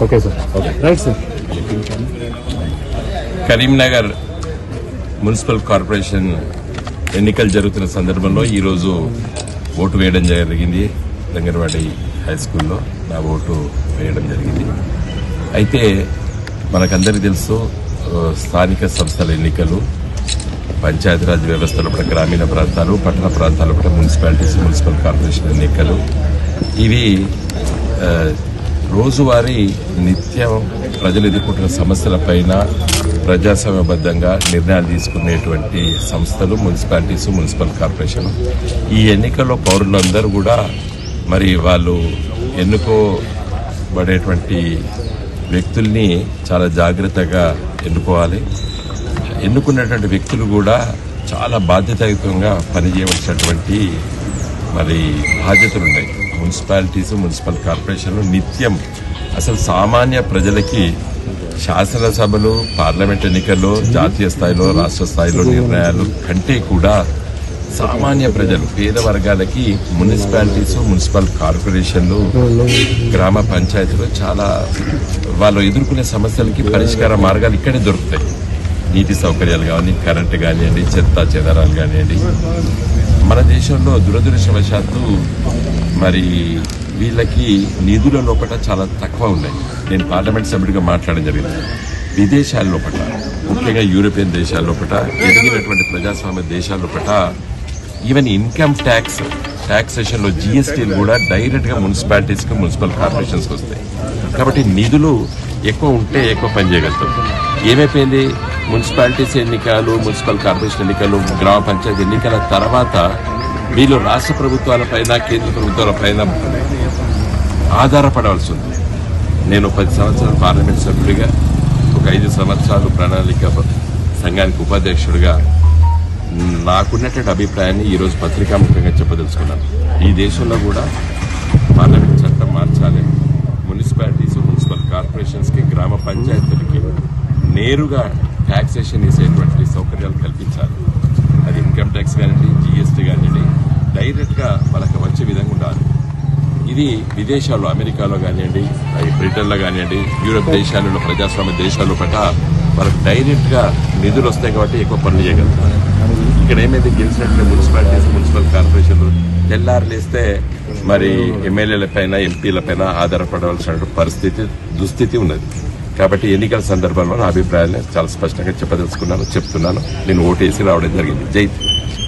Okay sir, okay right sir. Karimnagar municipal corporation ఎన్నికలు జరుగుతున్న సందర్భంలో ఈరోజు ఓటు వేయడం జరిగింది. దంగర్వాడి హై స్కూల్లో నా ఓటు వేయడం జరిగింది. అయితే మనకందరికీ తెలుసు, స్థానిక సంస్థల ఎన్నికలు, పంచాయతీరాజ్ వ్యవస్థలో కూడా గ్రామీణ ప్రాంతాలు, పట్టణ ప్రాంతాల్లో కూడా మున్సిపాలిటీస్, మున్సిపల్ కార్పొరేషన్ ఎన్నికలు, ఇవి రోజువారీ నిత్యం ప్రజలు ఎదుర్కొంటున్న సమస్యలపైన ప్రజాస్వామ్యబద్ధంగా నిర్ణయాలు తీసుకునేటువంటి సంస్థలు మున్సిపాలిటీస్, మున్సిపల్ కార్పొరేషన్. ఈ ఎన్నికల్లో పౌరులందరూ కూడా మరి వాళ్ళు ఎన్నుకోబడేటువంటి వ్యక్తుల్ని చాలా జాగ్రత్తగా ఎన్నుకోవాలి. ఎన్నుకున్నటువంటి వ్యక్తులు కూడా చాలా బాధ్యతాయుతంగా పనిచేయవలసినటువంటి మరి బాధ్యతలు ఉన్నాయి. మున్సిపాలిటీస్, మున్సిపల్ కార్పొరేషన్లు నిత్యం అసలు సామాన్య ప్రజలకి శాసనసభలు, పార్లమెంట్ ఎన్నికల్లో, జాతీయ స్థాయిలో, రాష్ట్ర స్థాయిలో నిర్ణయాలు కంటే కూడా సామాన్య ప్రజలు, పేద వర్గాలకి మున్సిపాలిటీస్, మున్సిపల్ కార్పొరేషన్లు, గ్రామ పంచాయతీలు చాలా వాళ్ళు ఎదుర్కొనే సమస్యలకి పరిష్కార మార్గాలు ఇక్కడే దొరుకుతాయి. నీటి సౌకర్యాలు కానీ, కరెంటు కానివ్వండి, చెత్త చెదారాలు కానివ్వండి. మన దేశంలో దురదృష్టవశాత్తు మరి వీళ్ళకి నిధుల లోపల చాలా తక్కువ ఉన్నాయి. నేను పార్లమెంట్ సభ్యుడిగా మాట్లాడడం జరిగింది. విదేశాల లోపల, ముఖ్యంగా యూరోపియన్ దేశాల లోపల, ఎదిగినటువంటి ప్రజాస్వామ్య దేశాల లోపల ఈవెన్ ఇన్కమ్ ట్యాక్సేషన్లో జిఎస్టీలు కూడా డైరెక్ట్గా మున్సిపాలిటీస్కి, మున్సిపల్ కార్పొరేషన్స్కి వస్తాయి. కాబట్టి నిధులు ఎక్కువ ఉంటే ఎక్కువ పని చేయగలుగుతాం. ఏమైపోయింది, మున్సిపాలిటీస్ ఎన్నికలు, మున్సిపల్ కార్పొరేషన్ ఎన్నికలు, గ్రామ పంచాయతీ ఎన్నికల తర్వాత వీళ్ళు రాష్ట్ర ప్రభుత్వాలపైన, కేంద్ర ప్రభుత్వాలపైన ఆధారపడవలసి ఉంది. నేను 10 సంవత్సరాలు పార్లమెంట్ సభ్యుడిగా, ఒక 5 సంవత్సరాలు ప్రణాళిక సంఘానికి ఉపాధ్యక్షుడిగా నాకున్నటువంటి అభిప్రాయాన్ని ఈరోజు పత్రికాముఖంగా చెప్పదలుచుకున్నాను. ఈ దేశంలో కూడా పార్లమెంట్ చట్టం మార్చాలి. మున్సిపాలిటీస్, మున్సిపల్ కార్పొరేషన్స్కి, గ్రామ పంచాయతీలకి నేరుగా ట్యాక్సేషన్ వేసేటువంటి సౌకర్యాలు కల్పించాలి. అది ఇన్కమ్ ట్యాక్స్ కానివ్వండి, జిఎస్టీ కానివ్వండి, డైరెక్ట్గా వాళ్ళకి వచ్చే విధంగా ఉండాలి. ఇది విదేశాల్లో, అమెరికాలో కానివ్వండి, బ్రిటన్లో కానివ్వండి, యూరోప్ దేశాలలో, ప్రజాస్వామ్య దేశాల్లో పట్ల వాళ్ళకి డైరెక్ట్గా నిధులు వస్తాయి కాబట్టి ఎక్కువ పనులు చేయగలుగుతారు. ఇక్కడ ఏమైతే గెలిచినట్టు మున్సిపాలిటీస్, మున్సిపల్ కార్పొరేషన్లు తెల్లారులేస్తే మరి ఎమ్మెల్యేల పైన, ఎంపీల పైన ఆధారపడవలసిన దుస్థితి ఉన్నది. కాబట్టి ఎన్నికల సందర్భంలో నా అభిప్రాయాన్ని చాలా స్పష్టంగా చెప్తున్నాను. నేను ఓటేసి రావడం జరిగింది. జై